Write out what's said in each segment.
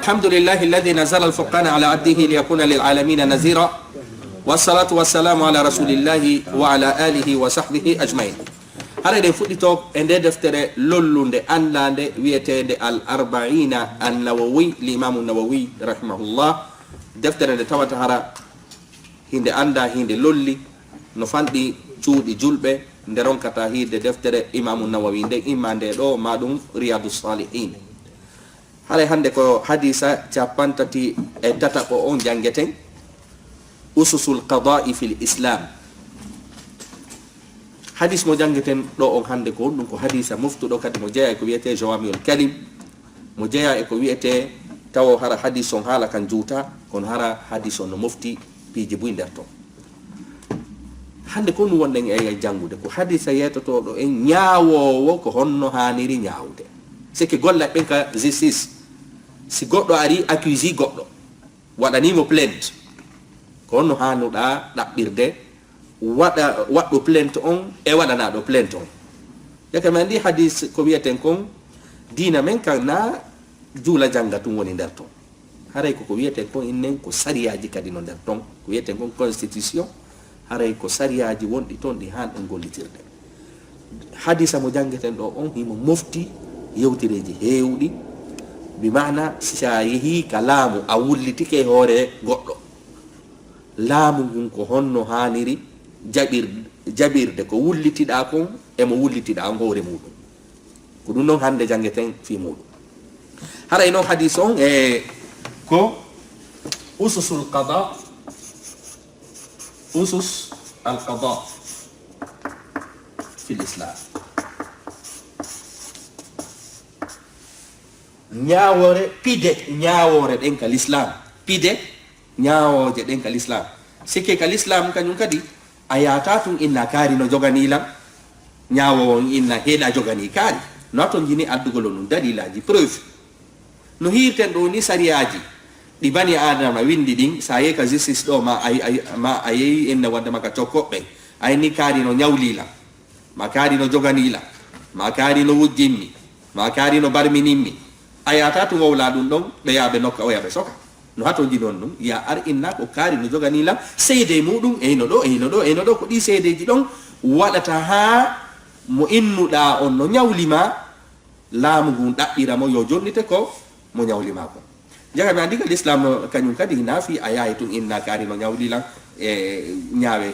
الحمد لله الذي نزل الفرقان على عبده ليكون للعالمين نذيرا والصلاة والسلام على رسول الله وعلى آله وصحبه أجمعين. هذا فوتيتوك عند دفتر لولوند أنلاند ويتند الأربعين النووي الإمام النووي رحمه الله. دفتر التوات هذا هند أندا هند لولي نفندي تودي جلبة ندرون كتاهي دفتر إمام النووي ند إمام دو مادوم رياض الصالحين. Hale hande ko hadisa capantati tata ko on jangeten ususul qada'i fil islam. Hadis mo jangeten do on hande ko dum ko hadisa muftudo kadi mo jeya ko wiete jawamiul kalim mo jeya e ko wiete tawo hara hadis on hala kan juuta kon hara hadis on no mufti piji buinderto. Hande ko nu wonden e jangude ko hadisa yeto to do en nyaawo ko honno haniri nyaawde. C'est que golla ben ka justice si goddo ari accusé goddo wadani mo plainte ko no hanuda dabbirde waddo plainte on e wadana do plainte on yaka mandi hadis ko wieten kon dina men kan na jula jangatu woni der ton haray ko wieten kon innen ko sariyaji kadi no der ton ko wieten kon constitution haray ko sariyaji wondi ton di han en gollitirde hadisa mo jangeten do on himo mofti yewtireji heewdi bi maana shayihi kalamu awullitike hore goddo laamu ngun ko honno haniri jabirde ko wullitida kon e mo wullitida hore mudum ko dum non hande jangeten fi mudum hara ino hadison e ko ususul qada usus al qada fi al-islam. Nyawore pide nyawore den ka l'islam pide nyawoje den ka l'islam sike ka l'islam kanyum kadi ayata tun inna kari no joganila nyawo inna heda jogani kari no ton jini addugol non dalilaji preuve no hirten do ni sariyaji di bani adama windi din saye ka justice do ma ay inna wanda maka tokkobe ay ni kari no nyawlila makari no joganila makari no wujjinni makari no barminimmi ayata to wawla dum don be yabe nokka o yabe soka no hato jinon dum ya ar inna ko kari no jogani lam seede mudum e no do ko di seedeji don wadata ha mo innuda on no nyawlima laamu gun dabbira mo yo jonnite ko mo nyawlima ko jaga be andika l'islam kanyum kadi nafi ayaytun inna kari no nyawlila e nyaawe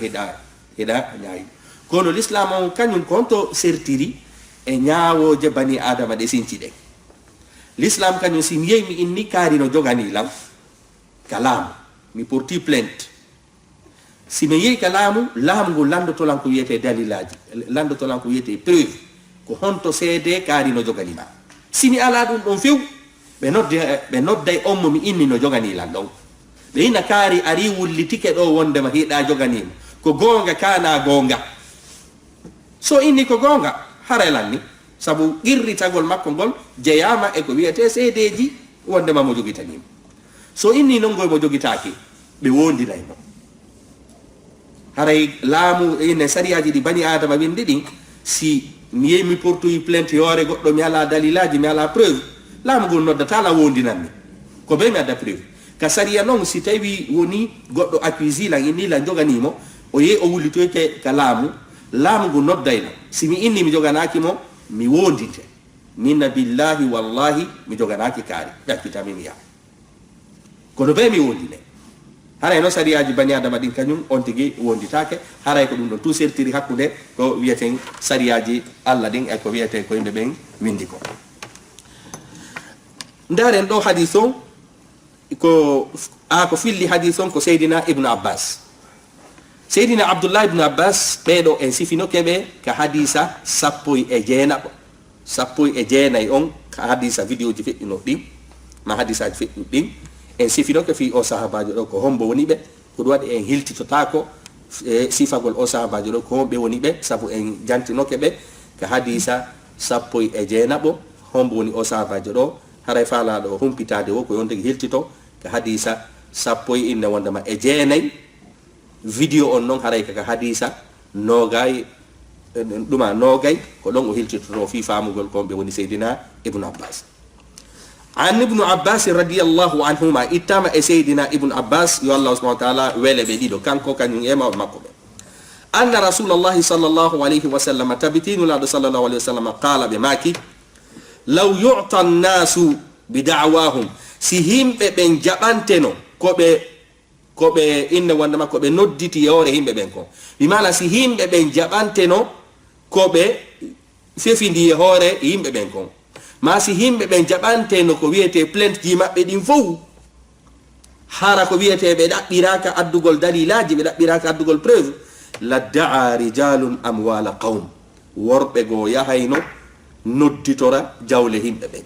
heda nyaayi kono l'islam on kanyum konto sertiri e nyaawo je bani adama de sincide. L'islam kanyum si mi inni kari no jogani lam kalam mi porti plainte si mi yei kalamu lam go lando to lan ko yete dalilaji lando to lan ko yete preuve ko honto seede kari no jogani ma sini ala dum don few be nodde on mo mi inni no jogani lam don be ina kari ari wullitike do wonde ma heda jogani ko gonga kana gonga so inni ko gonga harelanni sabu irritagol makko gol jeyama e ko wiete seedeji wonde ma mo jogitani so inni non goy mo jogitaaki be wondiray mo haray laamu ene sariyaji di bani adama windi din si mi yemi portuyi plainte yore goddo mi ala dalilaji mi ala preuve laamu gol noddata la wondinanmi ko be mi adda preuve ka sariya non si tawi woni goddo accusé la inni la joganimo o ye o wullitoyke ka laamu gol noddayno si mi inni mi joganaaki mo mi wondinte minna billahi wallahi mi joganaki kari yakita mi ya kono be mi wondine haray no sariyaji bani adama din kanyum on tigi wonditake haray ko dum don tout sertiri hakkude ko wieten sariyaji alla din e ko wiete ko yimbe ben windi ko ndaren do hadithon ko filli hadithon ko Seydina Ibn Abbas Seydina Abdullah ibn Abbas bedo en sifino kebe ka hadisa sappoy e jeenay on ka hadisa video ji feddino dim ma hadisa ji feddu dim en sifino ke fi o sahabajo do ko hombo woni be ko do wadi en hiltitotako sifagol o sahabajo do ko hombe woni be sabu en jantino kebe ka hadisa sappoy e jeenabo hombo woni o sahabajo do haray fala do humpitade wo ko yonde hiltito ka hadisa sappoy inna wonda ma e jeenay video on non haray ka hadisa nogay duma nogay ko don o hiltito fi famugol ko be woni Seydina Ibn Abbas an ibnu abbas radiyallahu anhuma itama e seydina ibnu abbas yo allah subhanahu wa ta'ala wele be dido kanko kanyum ema makko be anna rasulullahi sallallahu alayhi wa sallam tabitinu la sallallahu alayhi wa sallam qala be maki law yu'ta an-nasu bi da'wahum si himbe ben jabanteno ko be inne wonde makko be nodditi yore himbe ben ko bi mala si himbe ben jabanteno ko be fefindi hore himbe ben ko ma si himbe ben jabanteno ko wiete plainte ji mabbe din fow hara ko wiete be dabbiraka addugol dalilaji be dabbiraka addugol preuve la da'a rijalun amwala qawm worbe go yahayno nodditora jawle himbe ben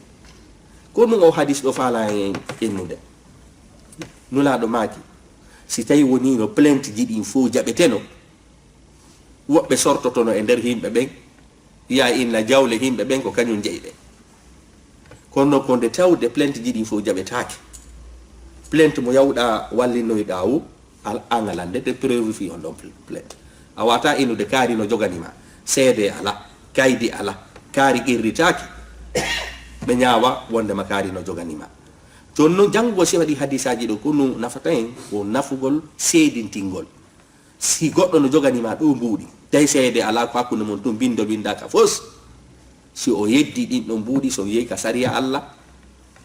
ko no hadis do fala ennude nula do maki si tawi woni no plainte ji din fow jabeteno wobbe sortotono e der himbe ben ya inna jawle himbe ben ko kanyum jeyde kono ko de tawde plainte ji din fow jabetaake plainte mo yawda wallinoyda wu al angalande de preuve fi on don plainte awata inu de kari no joganima seede ala kaydi ala kari irritaki be nyaawa wonde makari no joganima jonno jango se wadi hadisaji do kunu nafatain o nafugol seedintingol si goddo no joganima do mbuudi tay seede ala ko hakkunde mon dum bindo bindaka fos si o yeddi din no mbuudi so yeyi ka sariya alla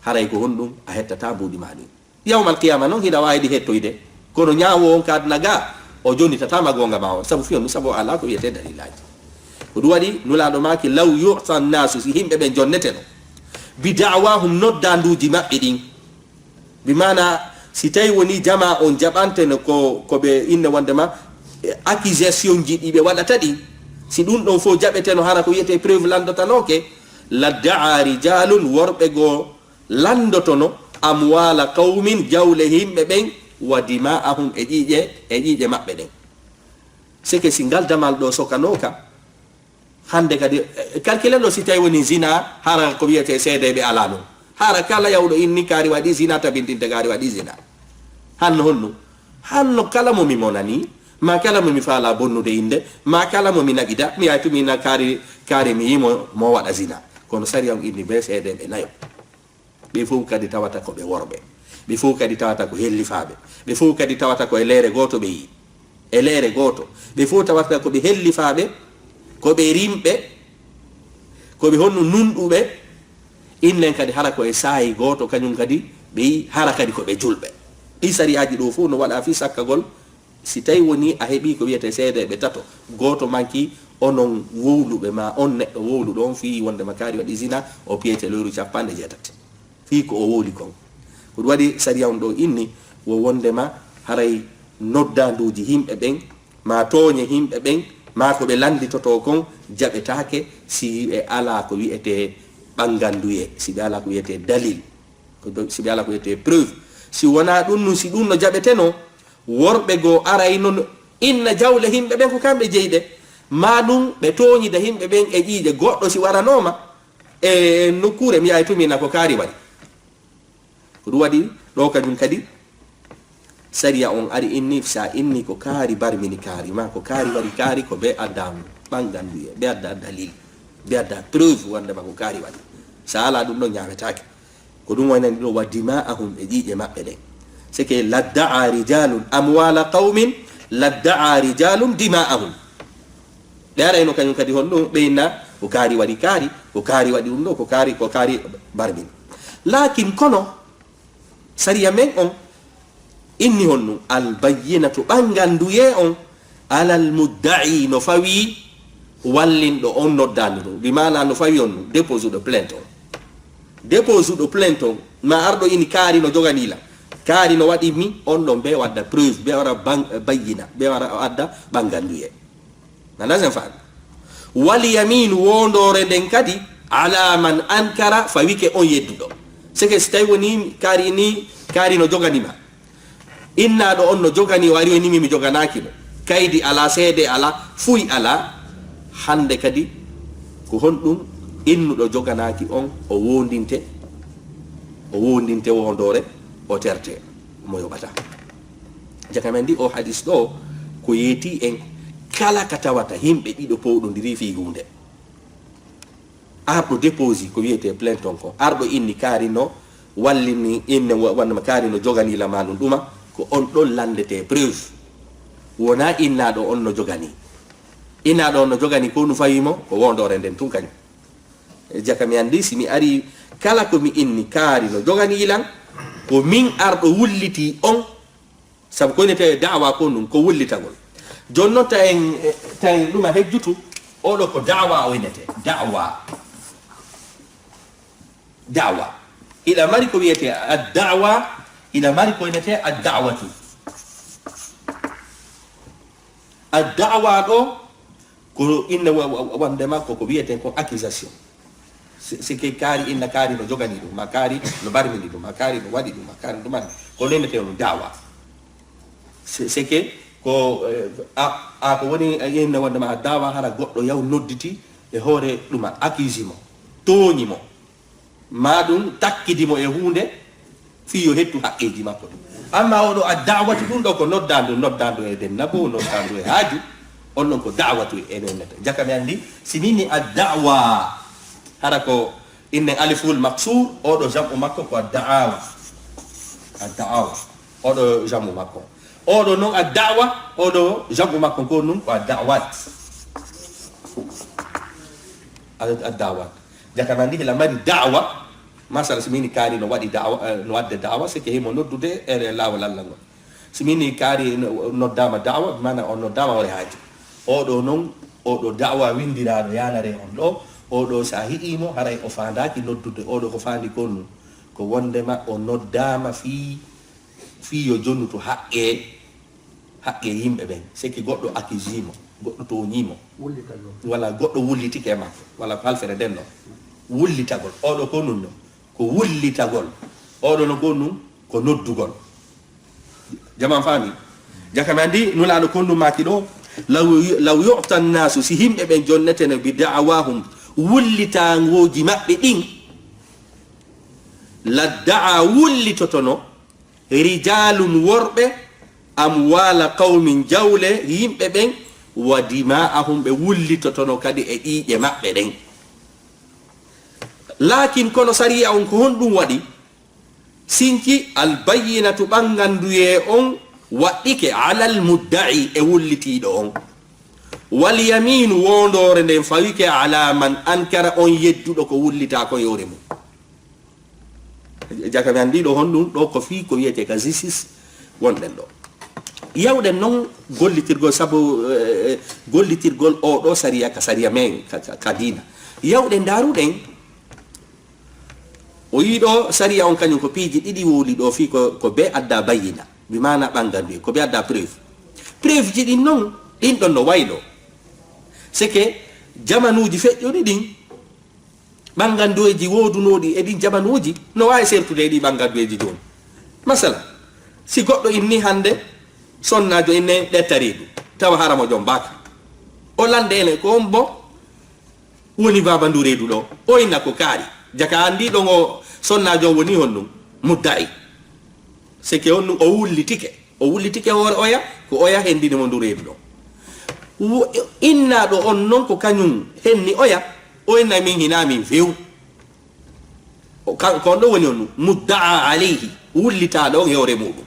haray ko hondum a hettata mbuudi ma ni yawmal qiyamah non hida waydi hettoyde kono nyaawo on kadna ga o joni tatama gonga bawo sabu fiyon sabu ala ko yete dalilaji ko duwadi nula do maki law yu'ta an-nasu si himbe ben jonneteno bi da'wahum noddanduji mabbe din bi mana si tay woni jama on jabanteno ko be inne wondema accusation ji dibe wadata di si dum don fo jabeteno hara ko yete preuve landotanoke la da'a rijalun worbe go landotono amwala qaumin jawle himbe ben wa dima'ahum ejije mabbe den seke singal damal do sokanoka hande kadi kalkilelo si tay woni zina hara ko wiete seede be alano hara kala yawdo inni kari wadi zina tabindinte kari wadi zina hanno kala mo mi monani ma kala mo mi fala bonnude inde ma kala mo mi nabida mi ay tumi na kari mi yimo mo wada zina kono sariyam inni be seede be nayo be fu kadi tawata ko be worbe be fu kadi tawata ko hellifaabe be fu kadi tawata ko elere goto be yi elere goto be fu tawata ko be hellifaabe ko be rimbe ko be honno nundube innen kadi hara ko e sayi goto kanyum kadi be hara kadi ko be julbe di sariyaji do fu no wada fi sakkagol si tay woni a hebi ko wiete seede be tato goto manki onon wowlube ma on neddo wowludo on fi wonde makari wadi zina o piete loru capande jetate fi ko o woli kon ko wadi sariya on do inni wo wondema haray noddanduji himbe ben ma toñe himbe ben ma ko be landitoto kon jabetaake si e ala ko wiete banganduye si be ala ko wiete dalil ko si be ala ko wiete preuve si wona dum si dum no jabeteno worbe go aray non inna jawle himbe ben ko kambe jeyde ma dum be toñi da himbe ben e jiije goddo si waranoma e nokure mi ay tumi na ko kari wadi ko wadi do kadum kadi sariya on ari inni sa inni ko kari barmini kari ma ko kari wari kari ko be adam banganduye be adda dalil be adda preuve wanda ba ko kari wadi sa ala dum do nyaametaake ko dum wona do wadima'ahum e jiije mabbe de seke ladda'a rijalun amwala qaumin ladda'a rijalun dima'ahum dara eno kanyum kadi honno beyna ko kari wadi kari ko kari wadi dum do ko kari barmini lakin kono sariya men on inni honno al bayyinatu banganduye on alal mudda'i no fawi wallindo on noddando bi mana no fawi on dépose de plainte on ma ardo ini kari no joganila kari no wadi mi on don be wadda preuve be wara bayyina be wara adda banganduye nana sen fa wal yamin wondore den kadi ala man ankara fawike on yeddudo seke stay woni kari no joganima inna do on no jogani wari woni mi joganaki mo kaydi ala seede ala fuy ala hande kadi ko hondum innudo joganaki on o wondinte wondore o terte mo yobata jakamendi o hadis do ko yeti en kala katawata himbe dido powdondiri fi hunde ardo déposi ko wiete plainte on ko ardo inni kari no wallini inne wonno kaari no jogani la manum ɗuma ko on ɗon landete preuve wona innaɗo on no jogani innaɗo on no jogani ko nu fayimo ko wondore nden tun kañum jaka mi andi si mi ari kala ko mi inni kaari no jogani ilan ko min arɗo wulliti on sabu ko inete dawa ko ɗum ko wullitagol joni noon taen ɗuma hejjutu oɗo ko dawa o inete dawa ila mari ko wiyete ad-da'wa ila mari ko inete ad-da'watu ad-da'wa ɗo ko inna wande makko ko wiyete ko accusation sike kaari inna kaari no jogani ɗum ma kaari no barmini ɗum ma kaari no waɗi ɗum ma kaari no mani ko inete no da'wa sike ko ko woni inna wande ma da'wa hara goɗɗo yaw nodditi e hoore ɗuma accuse mo tooñi mo ma ɗum takkidimo e hunde fiyo hettu haqqeji makko ɗum amma oɗo a dawatu ɗum ɗo ko noddandu e den nabo noddandu e haaju on noon ko dawatu e nennete jaka mi andi si nini a dawa hara ko inne aliful maksur oɗo jamu makko ko a da'awa oɗo jamu makko oɗo noon a dawa oɗo jamu makko ko nun ko a dawat a dawat jaka mandi hela mari da'wa masala simini kaari no waɗi da'wa no wadde da'wa sike himo noddude e lawol Allah ngol simini kaari noddama da'wa mana on noddama hore haaji oɗo noon oɗo da'wa windiraɗo yanare on ɗo oɗo sa hiɗimo haray o fandaki noddude oɗo ko fandi ko nun ko wondema o noddama fi yo jonnuto haqqe yimɓe ɓen sike goɗɗo accusimo goɗɗo toñimo walla goɗɗo wullitike e makko walla ko halfere nden ɗon wullitagol oɗo ko nun no ko wullitagol oɗo no ko nun ko noddugol jaman faami jakami andi nulaɗo ko nun maki ɗo law yu'ta nnasu si himɓe ɓen jonnetene bi da'awahum wullitangoji maɓɓe ɗin ladda'a wullitotono rijalum worɓe amwala qawmin jawle yimɓe ɓen wa dima'ahum ɓe wullitotono kadi e ɗiiƴe maɓɓe ɗen lakin kono sariya on ko honɗum waɗi sinki albayinatu ɓanganduye on waɗɗike alal mudda'i e wullitiɗo on wal yaminu wondore nden fawike ala man ankara on yedduɗo ko wullita ko yore mum jakami andiɗo honɗum ɗo ko fi ko wiyete ka justice wonɗen ɗo yawɗen noon gollitirgol sabu gollitirgol oɗo sariya ka sariya men ka dina yawɗen daruɗen o yiɗo sariya on kañum ko piiji ɗiɗi woli ɗo fi ko be adda bayina mi mana ɓangandu ko be adda preuve ji ɗin noon ɗin ɗon no waylo sike jamanuji feƴƴuɗi ɗin ɓangandueji wodunoɗi e ɗin jamanuji no wawi sertude e ɗi ɓangandueji joni masala si goɗɗo inni hande sonnajo inne ɗettaredu tawa haramo joom baka o lande ene ko on bo woni babandu reedu ɗo o inna ko kaari jaka andi ɗon o sonnajo woni hon ɗum mudda'i sike on ɗum o wullitike hoore oya ko oya hendinimo ndu reedu ɗo innaɗo on noon ko kañum henni oya o inna min hinamin few ko on ɗo woni on ɗum mudda'a alayhi wullitaɗo on e hoore muɗum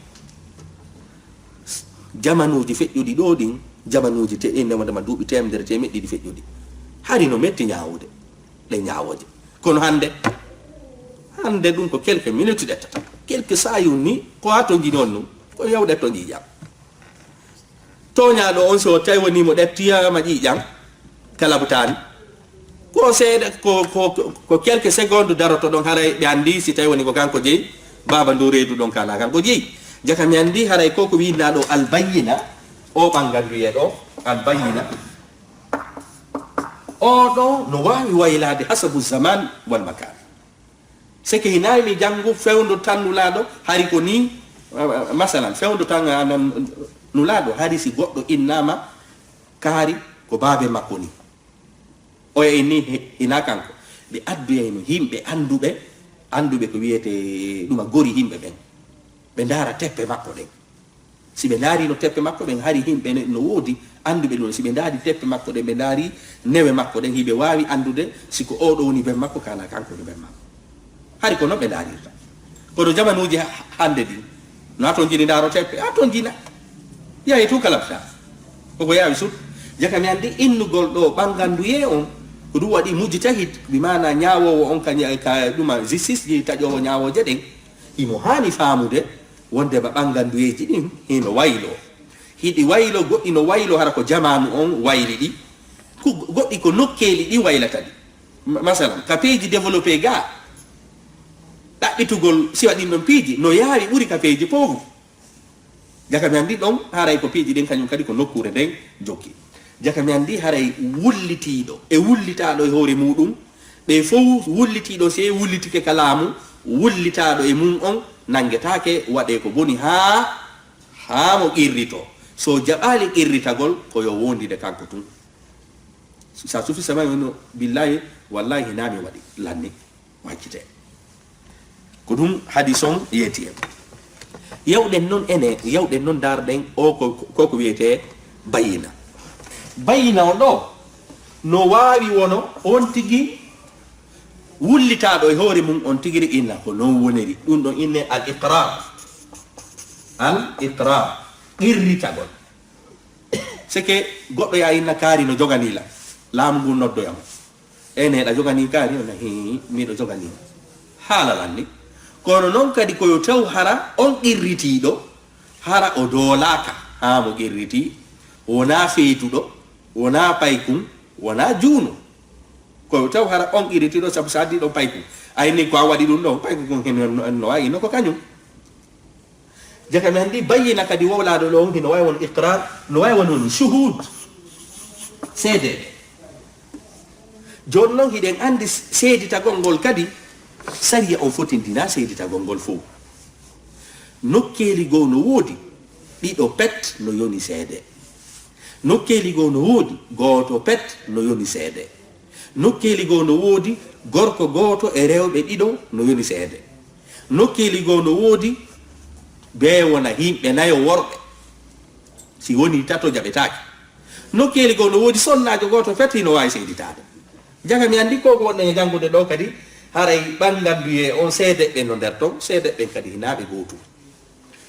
jamanuji feƴƴuɗi ɗo ɗin jamanuji innewodema duuɓi temedere temeɗɗiɗi feƴƴuɗi hari no metti ñawude ɗe ñawoje kono hande ɗum ko quelques minutes ɗettata quelques sayun ni ko ha to jini on ɗum ko yawɗe to ƴiƴam toñaɗo on so tawi wonimo ɗettiyama ƴiƴam kalabutani ko seeɗa ko quelques secondes daroto ɗon haray ɓe andi si tawi woni ko kanko jeeyi baba ndu reedu ɗon kana kanko jeeyi jaka mi andi haray koko winnaɗo albayina o ɓangal wiye ɗo albayina oɗo no wawi waylade hasabu zaman wal makan seke hinaymi janggo fewdo tan nulaɗo hari ko ni masalan fewdo tan nulaɗo hari si goɗɗo innama kaari ko baabe makko ni o inni hina kanko ɓe adduyayno yimɓe anduɓe ko wiyete ɗuma gori yimɓe ɓen ɓe ndaara teppe makko ɗen si ɓe ndaarino teppe makko ɗen hari yimɓe no woodi anduɓe ɗum si ɓe ndaari teppe makko ɗen ɓe ndaari newe makko ɗen hiɓe wawi andude siko oɗo woni ben makko kana kanko woni ben makko hari ko noon ɓe ndaarirta kono jamanuji hande ɗi no aton jini ndaro teppe aton jina yahi tu kalabta koko yawi sut jaka mi andi innugol ɗo ɓanganduye on ko ɗum waɗi mujtahid bi mana ñawowo on ka ɗuma justice ji taƴowo ñawoje ɗen imo hani famude wonde ba ɓanganduyeji ɗin hino waylo hiɗi waylo goɗɗi no waylo hara ko jamanu on wayli ɗi ko goɗɗi ko nokkeli ɗi waylata ɗi masalan ka peeji développé ga ɗaɓɓitugol siwa ɗin ɗon piiji no yaawi ɓuri ka peeji pauvre jaka mi andi ɗon haray ko piiji ɗin kañum kadi ko nokkure nden jokki jaka mi andi haray wullitiɗo e wullitaɗo e hoore muɗum ɓe fof wullitiɗo se wullitike ka laamu wullitaɗo e mum on nangetake waɗe ko boni ha mo qirrito so jaɓali qirritagol koyo wondide kanko tun sa sufi sama no billahi wallahi hinami waɗi lanni waccite ko ɗum hadis on yeti en yewɗen noon yewɗen noon darɗen o koko wiyete bayina on ɗo no wawi wono on tigui wullitaɗo e hoore mum on tigiri inna ko non woniri ɗum ɗon inne al iqrar qirritagol sike goɗɗo ya inna kaari no joganila laamu ngu noddoyamo neɗa jogani kaari ona miɗo joganima haalalanni kono noon kadi koyo taw hara on qirritiɗo hara o doolaka ha mo qirriti wona feetuɗo wona paykum wona juuno koyo taw hara on qirritiɗo saabu sa addi ɗo paykum ayni ko a waɗi ɗum ɗo paykum no wayi no ko kañum jaka mi andi bayyina kadi wowlaɗo ɗo hino wawi won iqrar no wawi won shuhud seede joni noon hiɗen andi seeditagol ngol kadi sariya on fotindina seeditagol ngol fof nokkeli goo no woodi ɗiɗo pet no yoni seede nokkeli goo no woodi gooto pet no yoni seede nokkeli goo no woodi gorko gooto e rewɓe ɗiɗo no yoni seede nokkeli goo no woodi be wona himɓe nayo worɓe si woni tato jaɓetaki nokkeli goo no woodi sonnajo gooto pet hino wawi seeditade jaga mi andi koko wonɗen e janngude ɗo kadi haray ɓanganduye on seedeɓe no nder ton seedeɓe kadi hinaɓe gootum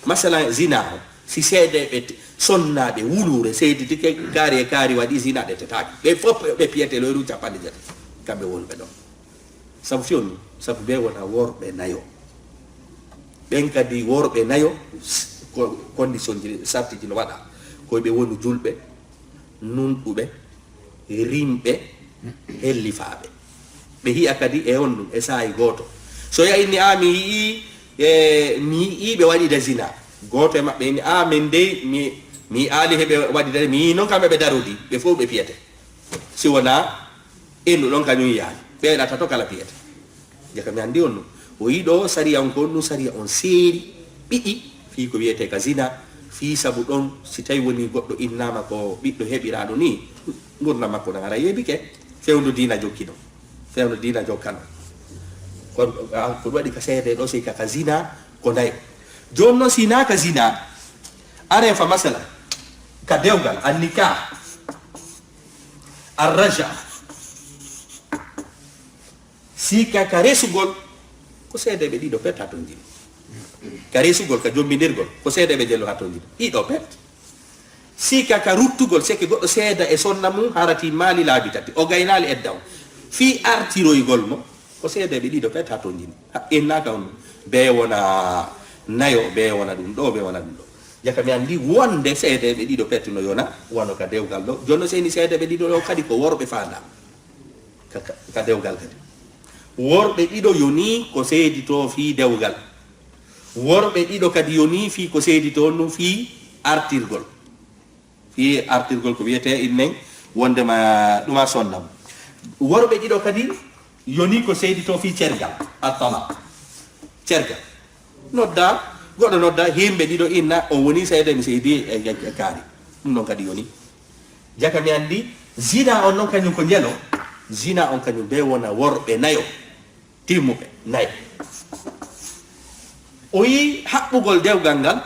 masalan zina o si seedeɓe sonnaɓe wulure seeditike kaari e kaari waɗi zina ɗe tetaki ɓe fof ɓe piyete loyru capanɗe jati kamɓe wonɓe ɗon sabu fionni sabu ɓe wona worɓe nayo ɓen kadi worɓe nayo condition ji sartiji no waɗa koyeɓe woni julɓe nunɗuɓe rimɓe hellifaɓe ɓe hiya kadi e on ɗum e saayi goto so yayini mi yii ɓe waɗida zina goto e maɓɓe ni min dey mi aali heɓe waɗida mi yii noon kamɓe ɓe darodi ɓe fof ɓe piyete si wona ennu ɗon kañum yaani ɓeeɗata to kala piyete jaka mi andi on ɗum o yiɗo sariya on ko on ɗum sariya on seeri ɓiɗi fii ko wiyete ka zina fii sabu ɗon si tawi woni goɗɗo innama ko ɓiɗɗo heɓiraɗo ni gurdam makko nan ara yeebike fewnu dina jokkiɗo fewnu dina jokkano kono ko waɗi ka seede ɗo sey kaka zina ko nayo joni noon sina ka zina aren fa masala ka dewgal annika arraja sika ka resugol ko seedeɓe ɗiɗo pet ha ton jini ka resugol ka jombidirgol ko seedeɓe jello ha ton jini ɗiɗo pet sika ka ruttugol seke goɗɗo seeda e sonna mum harati maali laabi tati o gaynali edda o fi artiroygol mo ko seedeɓe ɗiɗo pet ha ton jini innaka on be wona nayo be wona ɗum ɗo be wona ɗum ɗo jaka mi andi wonde seedeɓe ɗiɗo pet no yona wono ka dewgal ɗo jonno seni seedeɓe ɗiɗo ɗo kadi ko worɓe fanda ka dewgal kadi worɓe ɗiɗo yoni ko seedito fi dewgal worɓe ɗiɗo kadi yoni fi ko seedito ɗum fi artirgol ko wiyete innen wondema ɗuma sonnam worɓe ɗiɗo kadi yoni ko seedito fi cergal attala cergal nodda goɗɗo nodda himɓe ɗiɗo inna o woni seede mi seedi e kaari ɗum noon kadi yoni jaka mi andi zina on noon kañum ko jelo zina on kañum be wona worɓe nayo timmuɓe nayo o yi haɓɓugol dewgal ngal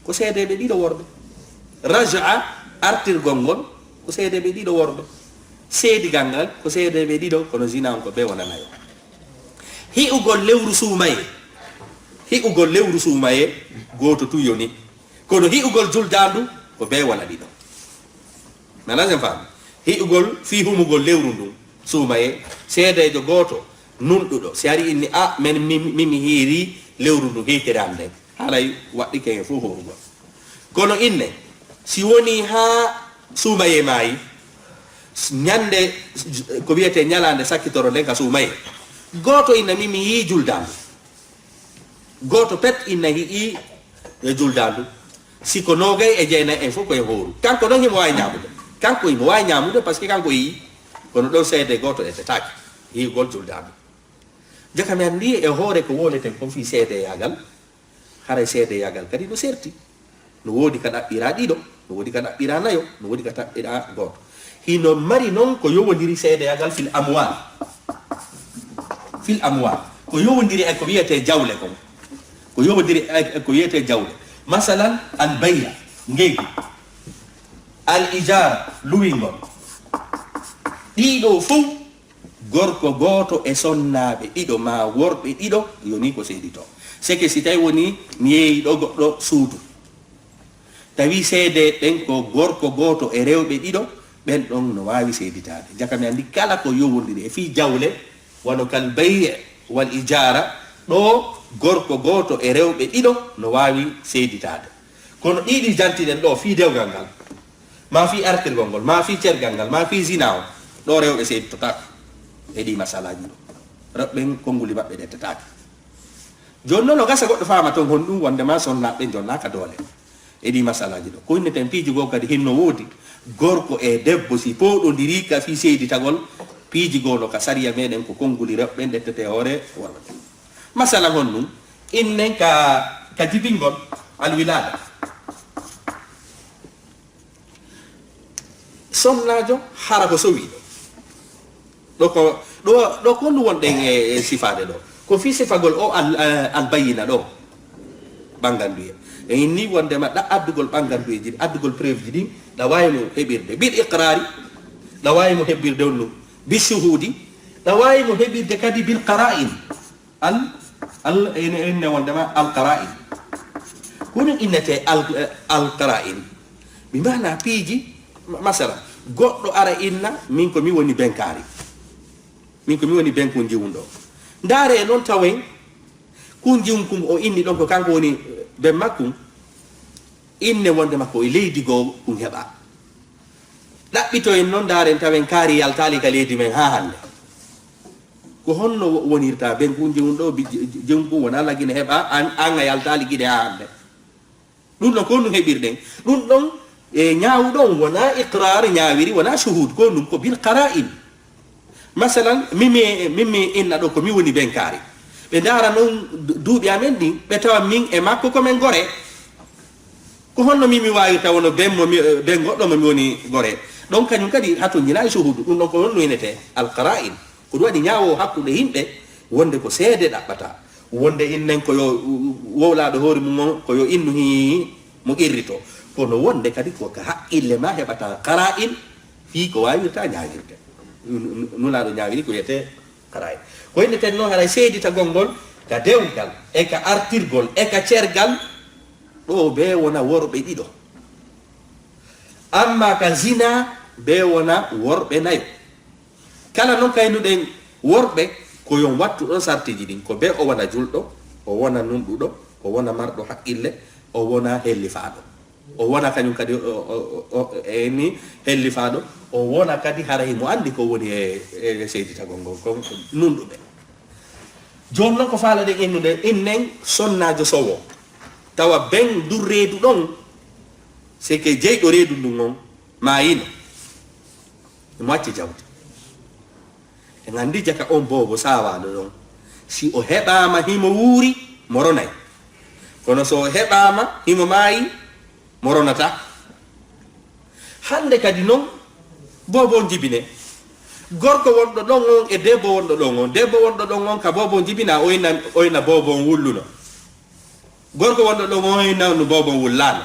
ko seedeɓe ɗiɗo worɓe raja artirgol ngol ko seedeɓe ɗiɗo worɓe seedigal ngal ko seedeɓe ɗiɗo kono zina on ko be wona nayo hi'ugol lewru suumaye hi'ugol lewru suumaye goto tu yoni kono hi'ugol juldandu ko be wala dido nana sen fam hi'ugol fi humugol lewru ndum suumaye seedejo goto nundudo si ari inni a men mimi hiri lewru ndu heterande halay waddi ke fu horugo kono inne si woni ha suumaye mayi nyande ko wiete nyalande sakkitoro nden ka suumaye goto inna mimi yi juldandu goto pet inna yi e juldandu siko nogay e jeyna en fof koye horu kanko non himo wawi ñamude kanko himo wawi ñamude par ce que kanko yi kono ɗon seede goto e tetaki yigol juldandu jaka mi andi e hoore ko woleten kon fi seede yagal haray seede yagal kadi no serti no wodi ka ɗaɓɓira ɗiɗo no wodi ka ɗaɓɓira nayo no wodi ka ɗaɓɓira goto hino mari noon ko yowodiri seede yagal fil amwal ko yowodiri e ko wiyete jawle kon ko yowodiri e ko wiyete jawle masalan al bayya ngeygu al ijara luwingol ɗiɗo fof gorko goto e sonnaɓe ɗiɗo ma worɓe ɗiɗo yoni ko seedito seke si tawi woni mi yeeyi ɗo goɗɗo suudu tawi seede ɗen ko gorko goto e rewɓe ɗiɗo ɓen ɗon no wawi seeditade jaka mi andi kala ko yowodiri e fi jawle wano kal bayye wal ijara ɗo gorko goto e rewɓe ɗiɗo no wawi seeditade kono ɗiɗi jantiɗen ɗo fi dewgal ngal ma fi artirgol ngol ma fi cergal ngal ma fi zina o ɗo rewɓe seeditotako e ɗi masalaji ɗo rewɓen konnguli maɓɓe ɗettetake joni noon no gasa goɗɗo fama toon hon ɗum wondema sonnaɓe jonnaka doole e ɗi masalaji ɗo ko inneten piiji goo kadi hinno woodi gorko e debbo si poɗodiri ka fi seyditagol piiji gono ka sariya meɗen ko konnguli rewɓe ɗettete hoore worɓe masala hon ɗum innen ka jibingol alwilada sonnajo hara ko sowiɗo ɗo ko ndu wonɗen e sifade ɗo ko fi sifagol o albayina ɗo ɓanganduye e inni wondema ɗa addugol ɓanganduyeji ɗi addugol preuve ji ɗin ɗa wawi mo heɓirde bil iqrari ɗa wawi mo heɓirde on ɗum bi shuhudi ɗa wawi mo heɓirde kadi bil qara'in enne wondema al qara'in kono innete al qara'in mi mana piiji masala goɗɗo ara inna min ko mi woni benkari min ko mi woni benko jiwun ɗo ndaare noon tawen kun jiwum kum o inni ɗon ko kanko woni ben makkum inne wonde makko e leydi goo ɗum heɓa ɗaɓɓito en noon ndaaren tawen kaari yaltali ka leydi men ha hande ko honno wonirta ben kun jiwum ɗo jiwum kum wona lagine heɓa an a yaltali guiɗe ha hande ɗum ɗon ko ɗum heɓirɗen ɗum ɗon e ñaawuɗon wona iqrar ñaawiri wona shuhud ko ɗum ko bil qara'in masalan mimi inna ɗo ko mi woni benkari ɓe ndara noon duuɓi amen ɗin ɓe tawa min e makko komin gore ko honno mimi wawi tawono ben goɗɗo momi woni gore ɗon kañum kadi hato jinayi shuhudu ɗum ɗon ko honno inete alqara'in ko ɗum waɗi ñaawo hakkude yimɓe wonde ko seede ɗaɓɓata wonde innen koyo wowlaɗo hoore mum on koyo innu hi mo irrito kono wonde kadi ko ka haqqille ma heɓata qara'in fi ko wawirta ñawirde nulaɗo ñawiri ko wiyete qara'in ko inneten noon haray seeditagol ngol ka dewgal e ka artirgol e ka cergal ɗo be wona worɓe ɗiɗo amma ka zina be wona worɓe nayo kala noon kaynuɗen worɓe ko yon wattu ɗon sartiji ɗin ko be o wona julɗo o wona nunɗuɗo o wona marɗo haqqille o wona hellifaɗo o wona kañum kadi ni hellifaɗo o wona kadi haray mo andi ko woni e seyditagol ngol ko nunɗuɓe joni noon ko faalaɗen innude innen sonnajo sowo tawa ben dur reedu ɗon c'est que jeyɗo reedu ndun on mayino emo acci jawdi en andi jaka on bobo sawaɗo ɗon si o heɓama himo wuuri mo ronay kono so o heɓama himo maayi mo ronata hande kadi noon bobo jibine gorko wonɗo ɗon on e debbo wonɗo ɗon on debbo wonɗo ɗon on ka bobo jibina oyna bobo wulluno gorko wonɗo ɗon on oyna no bobo wullano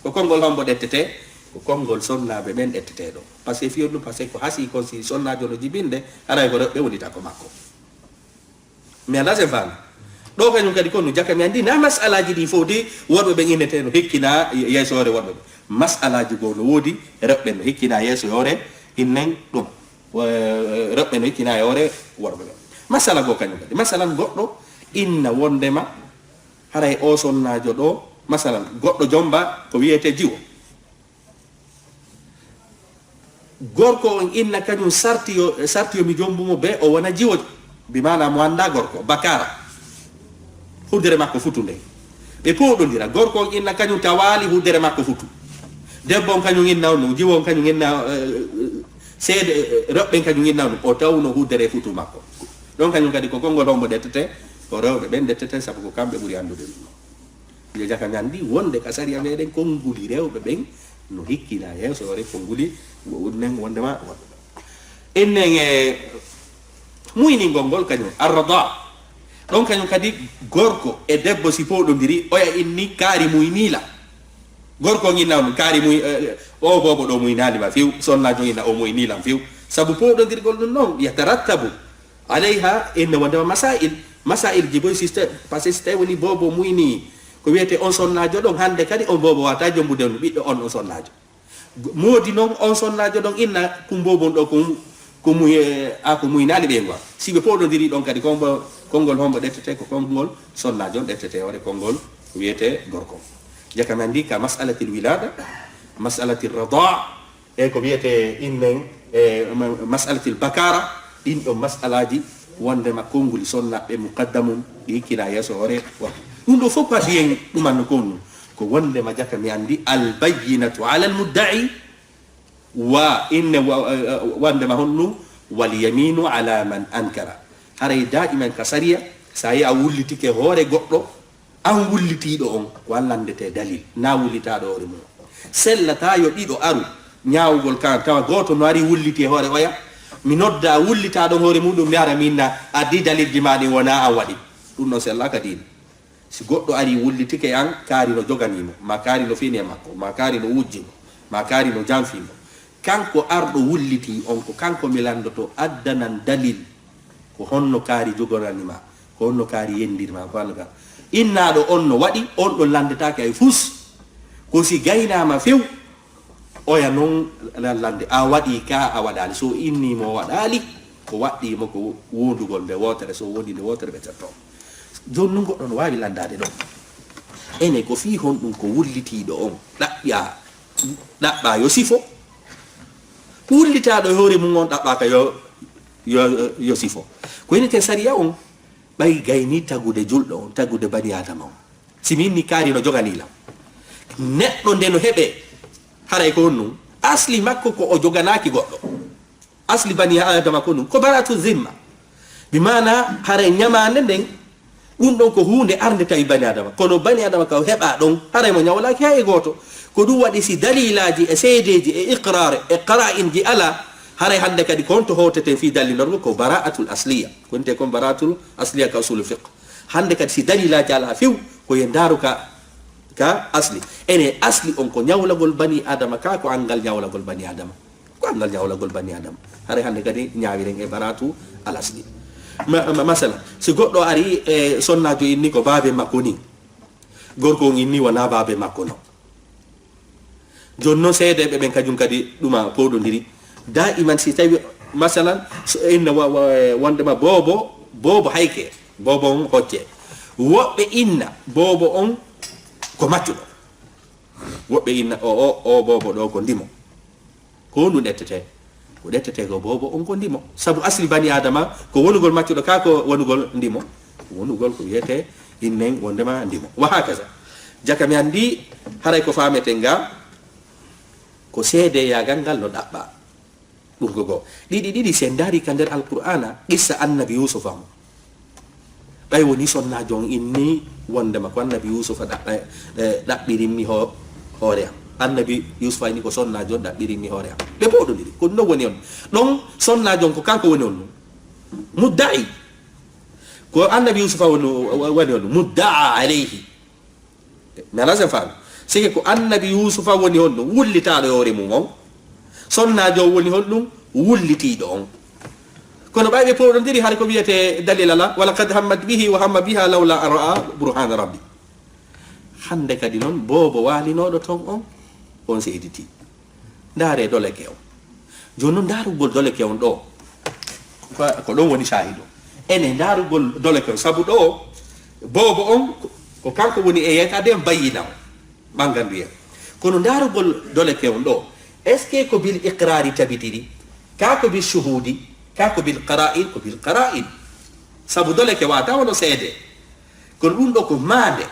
ko konngol hombo ɗettete ko konngol sonnaɓe ɓen ɗetteteɗo par ce que fiyo ɗum par ce que ko hasi kon si sonnajo no jibinde haray ko rewɓe wonita ko makko mi anda se fami do kanyum kadi ko no jaka mi andi na mas'alaji di fodi worbe be inete no hikkina yeso hore worbe mas'alaji go no wodi rebbe no hikkina yeso hore innen dum rebbe no hikkina hore worbe masala go kanyum kadi masalan goddo inna wondema haray o sonnajo do masalan goddo jomba ko wiyete jiwo gorko on inna kanyum sartiyo mi jombumo be o wona jiwo bi mana mo anda gorko bakara hudere makko futu ndey be podondira gorko on inna kanyum tawali hudere makko futu debbo on kanyum inna no jiwo on kanyum inna sede robbe kanyum inna no o tawno hudere futu makko don kanyum kadi ko kongol hombo detete ko rewbe ben detete sabu ko kambe buri andude yo jaka nyandi wonde ka sari ameden konguli rewbe ben no hikkina yeso re konguli wonnen wondema enen muyni gongol kanyum arrada don kanyum kadi gorko e debbo si podondiri oya inni kaari muynila gorko nginna on kaari muy o bobo do muynali ma fiu sonna jogina o muynila fiu sabu podondirgol dum non yatarattabu alayha inna wanda masail jiboy system passé system woni bobo muyni ko wiete on sonnajo don hande kadi on bobo wata jombude on biddo on sonnajo modi non on sonnajo don inna kum bobo do ko muy ko muynali be ngwa sibe podondiri don kadi kongol hombo detete ko kongol sonnajo detete wore kongol wiete gorko jakamandi ka mas'alatil wilada mas'alatil rada ko wiete innen mas'alatil bakara din do mas'alaji wonde ma konguli sonna be muqaddamun ikina yeso hore wa dum do fokka yen dum an ko wonde ma jakami andi al bayyinatu ala al mudda'i wa inna wonde ma honnu wal yaminu ala man ankara haray da'iman kasariya sai a wullitike hore goddo an wullitido on wallandete dalil na wullita do hore mo sellata yo dido aru nyaawgol kan tawa goto no ari wulliti hore waya mi nodda wullita do hore mudum mi ara minna addi dalil jimani wona a wadi dum no sella kadin si goddo ari wullitike an kaari no joganimo ma kaari no fini makko ma kaari no wujjimo ma kaari no janfimo kanko ardo wulliti on ko kanko mi landoto addanan dalil ko honno kaari jogoranima ko honno kaari yendirma ko alga inna do onno wadi on do landetaake ay fus ko si gaynama few oya non lande a wadi ka a wadali so inni mo wadali ko waddi mo ko wondugol be wotere so wodi de wotere be tatto jon non goddo no wawi landade do ene ko fi hon dum ko wulliti do on dabba yo sifo wullita do hore mun on dabba ka yo sifo ko ene ten sariya on bay gayni tagude juldo on tagude bani adama on siminni kaari no joganila neddo de no hebe haray ko non asli makko ko o joganaki goddo asli bani adama ko non ko baratu zimma bi mana haray nyamande den dum don ko hunde arde tay bani adama kono bani adama ka heba don haray mo nyawlaki hay goto ko du wadi si dalilaji e seedeji e iqra'in ji ala haray hande kadi konto hotete fi dalilorgo ko bara'atul asliya konte kon bara'atul asliya ka usul fiqh hande kadi si dalilaji ala fiw ko yendaruka ka asli ene asli on ko nyawlagol bani adama ka ko angal nyawlagol bani adama ko angal nyawlagol bani adama haray hande kadi nyaawiren e bara'atu al asli masala si goddo ari sonnajo inni ko baabe makko ni gorko inni wana baabe makko no jonno seede be ben kajum kadi duma podondiri da'iman si tawi masalan inna wonde ma bobo hayke bobo on hocce wobbe inna bobo on ko maccudo wobbe inna o bobo do ko ndimo ko ndu detete ko bobo on ko ndimo sabu asli bani adama ko wonugol maccudo ka ko wonugol ndimo wonugol ko yete innen wondema ndimo wa hakaza jaka mi andi haray ko famete nga ko seede ya gangal no dabba dum gogo didi sendari kan der alqur'ana qissa annabi yusuf am bay woni sonna jon inni wonde ma ko annabi yusuf dabbirimmi hore am annabi yusuf ni ko sonna jon dabbirimmi hore am be bodo didi ko no woni on don sonna jon ko kanko woni on mudda'i ko annabi yusuf woni on mudda'a alayhi ma lazim fa sike ko annabi yusuf woni on wullita do hore mum on sonnajo woni hollum wullitiido on kono ɓayɓe poɗodiri har ko wiyete dalil ala wala kad hammat bihi wa hamma biha lawla an ra'a burhana rabbi. Hande kadi noon bobo walinoɗo ton on seyditi ndaare doleke on joni noon darugol doleke on ɗo ko ɗon woni shahido ene darugol doleke on saabu ɗo bobo on ko kanko woni e yeytade bayina o ɓangandu yen kono darugol doleke on ɗo est ce que ko bil iqrari tabitiri ka ko bil shuhudi ka ko bil qara'in ko bil qara'in saabu doleke wata wono seede kono ɗum ɗo ko maande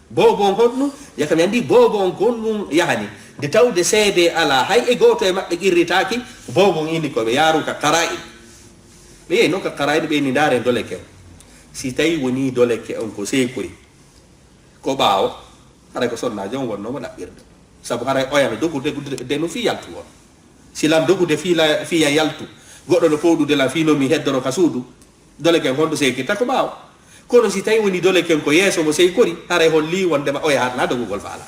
bobo on honɗum yakami andi bobo on gonɗum yahani nde tawde seede ala hay e goto e maɓɓe qirritaki bobo on inni koɓe yaaru ka qara'in ɓe yeyi noon ka qara'in ɓe ni ndaare doleke on si tawi woni doleke on ko seekori ko ɓaawo haray ko sonnajo on wonnomo ɗaɓɓirde saabu haray oyano dogude de no fi yaltu on silan dogude fiya yaltu goɗɗo no powɗude lan finomi heddoro ka suudu doleke on honɗo seekirta ko ɓaawo kono si tawi woni doleke ko yeeso mo seykori haray holli wondema oya hatana dogugol faala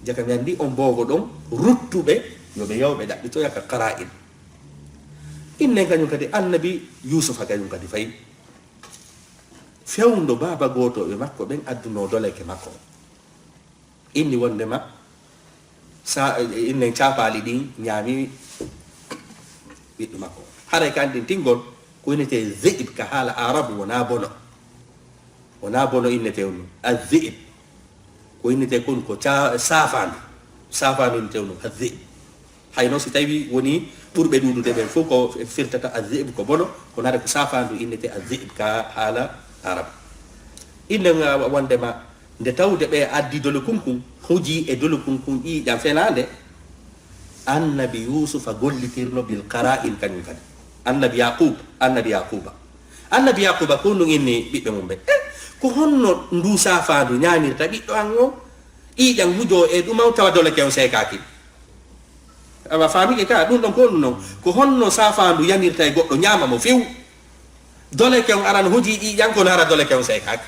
jaka mi andi on bogo ɗon ruttuɓe yoɓe yawɓe ɗaɓɓitoya ka qara'in innen kañum kadi annabi yusufa kañum kadi fayi fewndo baba gotoɓe makko ɓen adduno doleke makko inni wondema sa innen capali ɗin ñaami ɓiɗɗo makko haray ka andin tingol ko innete zeib ka haala arabu wona bono innete on a zeib ko innete kon ko safandu innete on a zeib hayno si tawi woni ɓurɓe ɗuɗude ɓen fof ko firtata a zeib ko bono kono hade ko safandu innete a zeib ka haala arabu innen wondema nde tawde ɓe addi dole kunkun huji e dole kunkun ƴiƴam fenade annabi yusufa gollitirno bil qara'in kañum kadi annabi yaquba ko ɗum inni ɓiɓɓe mum ɓe ko honno ndu safandu ñamirta ɓiɗɗo an o ƴiƴam hujo e ɗumaw tawa dole kew sekaki awa famike ka ɗum ɗon ko ɗum noon ko honno safandu yamirta e goɗɗo ñama mo few dole kew aran huji ƴiƴam kono hara dole kew sekaki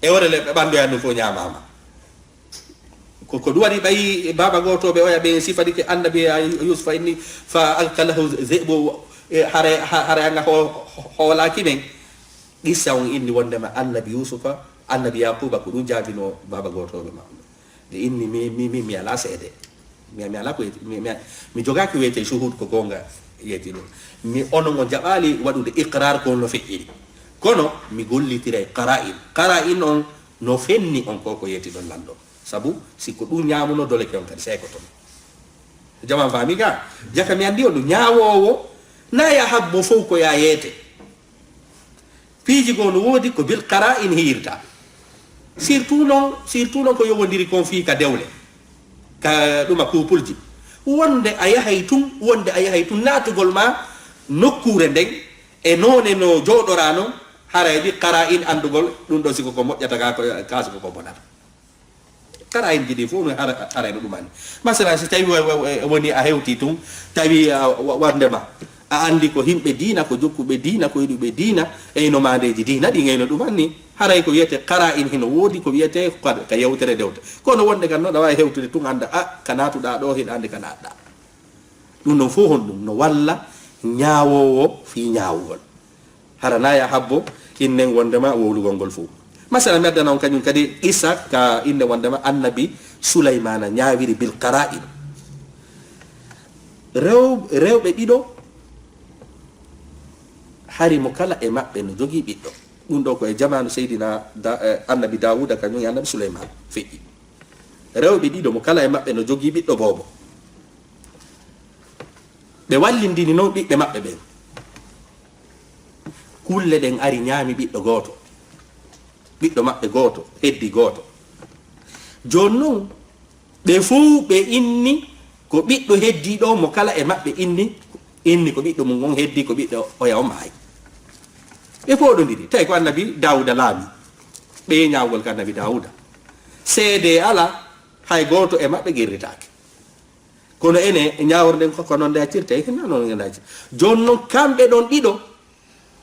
e worele ɓe ɓandoyan ɗum fof ñamama ko ɗum waɗi ɓayi baba gotoɓe oya ɓe sifadike annabi yusufa inni fa alkalahu zeɓo hare anga hoolaki men qissa on inni wondema annabi yusufa annabi yaquba ko ɗum jaabino baba gotoɓe ma de inni mi ala seede mi ala ko mi jogaki wiyete shuhud ko gonga yeti ɗum mi onon o jaɓali waɗude iqrar ko no feƴƴiri kono mi gollitira qara'in on no fenni on ko yeti ɗon lanɗo sabu sikko ɗum ñamuno dole ke on kadi sey ko toon jaman fami ga jaka mi andi o ɗum ñawowo naya habbo fof ko ya yeete piiji goo no woodi ko bil qara'in hirta surtout noon ko yowodiri kon fii ka dewle ka ɗuma kupulji wonde a yahay tun natugol ma nokkure nden e none no jooɗora noon haray ɗi qara'in andugol ɗum ɗo siko ko moƴƴata kasi ko bonata qara'in jiɗi fof no haray no ɗumani masalan si tawi woni a hewti tun tawi wondema a andi ko himɓe diina ko jokkuɓe diina ko yiɗuɓe diina eyno mandeji diina ɗi gayno ɗumanni haray ko wiyete qara'in hino woodi ko wiyete ka yewtere dewte kono wonde gan noon a wawi hewtude tun anda ka natuɗa ɗo hiɗa andi ka natɗa ɗum noon fof hon ɗum no walla ñawowo fi ñawugol haranaya habbo innen wondema wowlugol ngol fof masala mi addana on kañum kadi qissa ka inde wondema annabi sulaymana ñawiri bil qara'in rewɓe ɗiɗo hari mo kala e maɓɓe no jogii ɓiɗɗo ɗum ɗo ko e jamanu seydina annabi dawuda kañum e annabi souleyman feƴƴi rewɓe ɗiɗo mo kala e maɓɓe no jogii ɓiɗɗo boobo ɓe wallindini noon ɓiɓɓe maɓɓe ɓen kulle ɗen ari ñaami ɓiɗɗo gooto ɓiɗɗo maɓɓe gooto heddi gooto joni noon ɓe fuu ɓe inni ko ɓiɗɗo heddiɗo mo kala e maɓɓe inni ko ɓiɗɗo mum on heddi ko ɓiɗɗo oya o maayi ɓe poɗodiri tawi ko annabi dawuda laami ɓe ñawgol ko annabi dawuda seede ala hay goto e maɓɓe guirritake kono ene ñawrden koko noon nde accirte noon ndeaci joni noon kamɓe ɗon ɗiɗo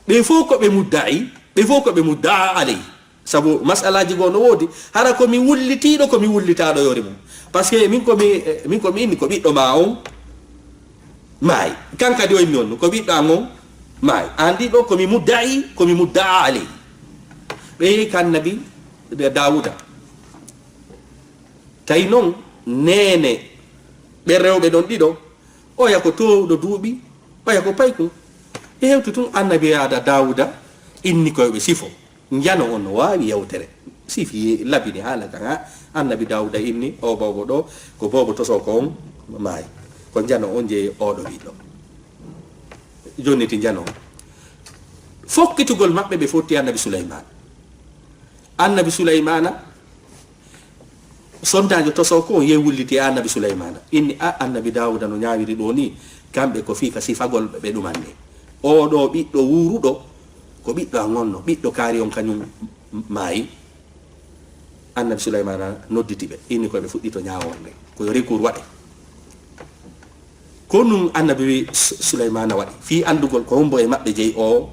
ɓe fof koɓe mudda'i ɓe fof koɓe mudda'a aley sabu masalaji goo no woodi hara komi wullitiɗo komi wullitaɗo yore mum par ce que min komi inni ko ɓiɗɗo ma on mai kanka do non ko bidda mom mai andi do ko mi mudda'i ko mi mudda'a ali be kan nabi de Dawuda tay non nene be rewbe don dido o ya ko to do duubi o ya ko payku e hewtu tun annabi ada Dawuda inni ko be sifo njano on waawi yawtere sifi labini hala kan annabi Dawuda inni o bobo do ko bobo to so ko mai ko njano on je o do wido joni ti njano fokkitugol mabbe be fotti annabi Sulaymana sondajo to so ko ye wulliti annabi Sulaymana inni annabi Dawuda no nyaawiri do ni kambe ko fika sifagol be dumanne o do biddo wurudo ko biddo ngonno biddo kaari on kanyum mai annabi Sulaymana nodditi be inni ko be fuddito nyaaworde ko recours wade konum annabi Sulaymana wadi fi andugol ko hombo e mabbe jeyi o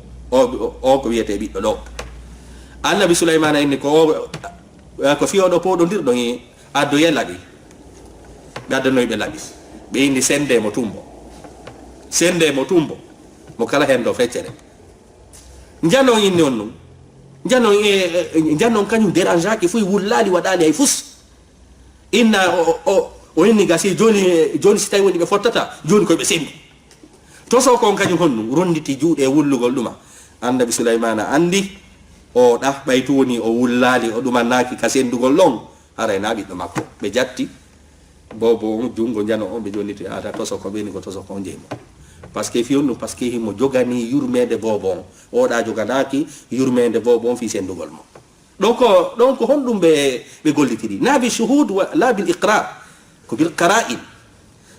ko wiete biddo do annabi Sulaymana inni ko fi o do podo ndir do ni addo yelabi gaddo noy be labi be inni sende mo tumbo mo kala hen do feccere njano inni onnum njano kanyum dérangeaki fuy wullali wadali ay fus inna o inni gasi joni si tawi woni be fottata joni ko be sendi to so ko kanyum honnu ronditi juude wullugol duma annabi Sulaymana andi o da baytu woni o wullali o duma naki kasendugol long ara nabi do makko be jatti bobo jungo njano on be joni to ata to so ko beni ko to so ko njemo parce que fionu parce que himo jogani yurmede bobo o da joganaki yurmede bobo fi sendugol mo donc hondum be gollitiri nabi shuhud wa la bil iqra ko bil qara'in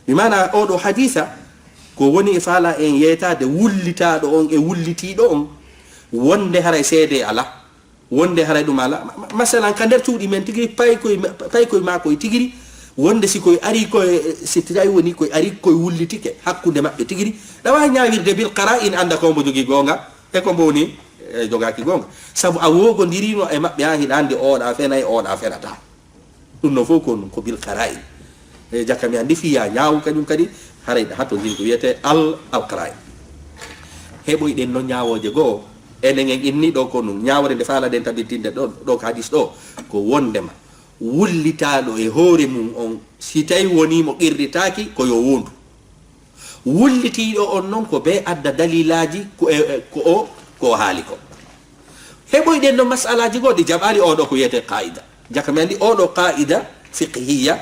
bi mana o do haditha ko woni fala en yeta de wullita do on e wulliti do on wonde haray seede ala wonde haray dum ala masalan kan der tuudi men tigi pay koy mako e tigiri wonde si koy ari ko sitray woni koy ari koy wullitike hakkunde mabbe tigiri dawa nyaawirde bil qara'in anda ko mbo jogi gonga e ko mboni jogaki gonga sabu a wogo dirino e mabbe ha hidande o da fenay o da fenata dum no foko ko bil qara'in e jakami andi fiya nyaaw kanyum kadi haray da hatto jin ko wiete al qara'in heboy den no nyaawoje go enen en inni do ko nun nyaawre de faala den tabitinde do ko hadis do ko wondema wullitaado e hoore mum on si tawi woni mo qirritaaki ko yo wondu wullitiido on non ko be adda dalilaji ko haali ko heboyden no masalaji godi jabali o do ko yete qaida jakami andi o do qaida fiqhiyya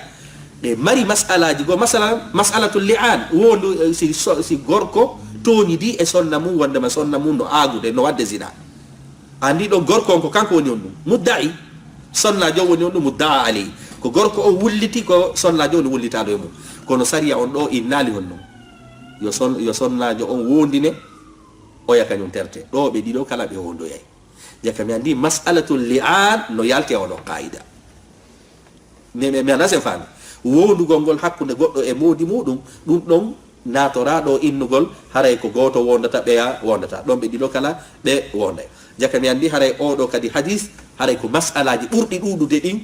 de mari masalaji go masalatul li'an wondu si gorko toni di e sonna mum wonde ma sonna mum no agude no wadde zina andi do gorko on ko kanko woni on mudda'i sonna jo woni on mudda'a ali ko gorko o wulliti ko sonna jo wullita do mum kono sariya on do innali honno yo sonna jo on wondine o yakanyum terte do be dido kala be wondo yai jakami andi mas'alatul li'an no yalti o do qaida me anase fan wondu gongol hakkunde goddo e modi mudum dum don natorado innugol haray ko goto wondata be ya wondata don be dido kala be wonde jakami andi haray o do kadi hadith haray ko mas'alaji burdi dudude din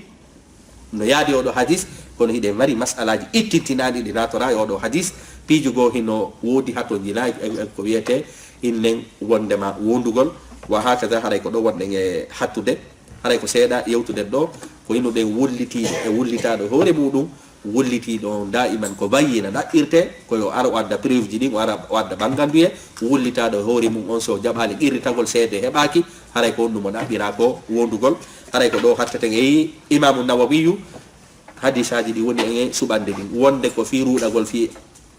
no yaadi o do hadith kono hide mari mas'alaji ittintinadi di natora o do hadith pijugo hino wodi hato jilaaji ko wiete innen wondema wondugol wa hakaza haray ko do wonde e hattude haray ko seeda yewtude do ko hino den wulliti e wullitado hore mudum wulliti do daiman ko bayyina irte ko yo ara wadda preuve ji din o ara wadda banganduye wullitado hore mum on so jabali irritagol seede hebaki haray ko ondumo dabira ko wondugol haray ko do hattete e Imam an-Nawawi hadisaji di woni e subande din wonde ko fi ruudagol fi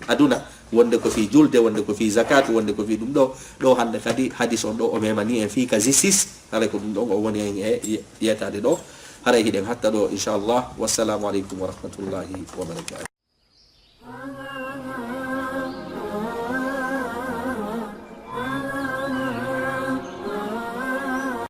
aduna wonde ko fi julde wonde ko fi zakat wonde ko fi dum do hande kadi hadis on do o memani en fi kazisis haray ko dum do o woni e yetade do haray hiden hatta do inshallah wassalamu alaikum wa rahmatullahi wa barakatuh.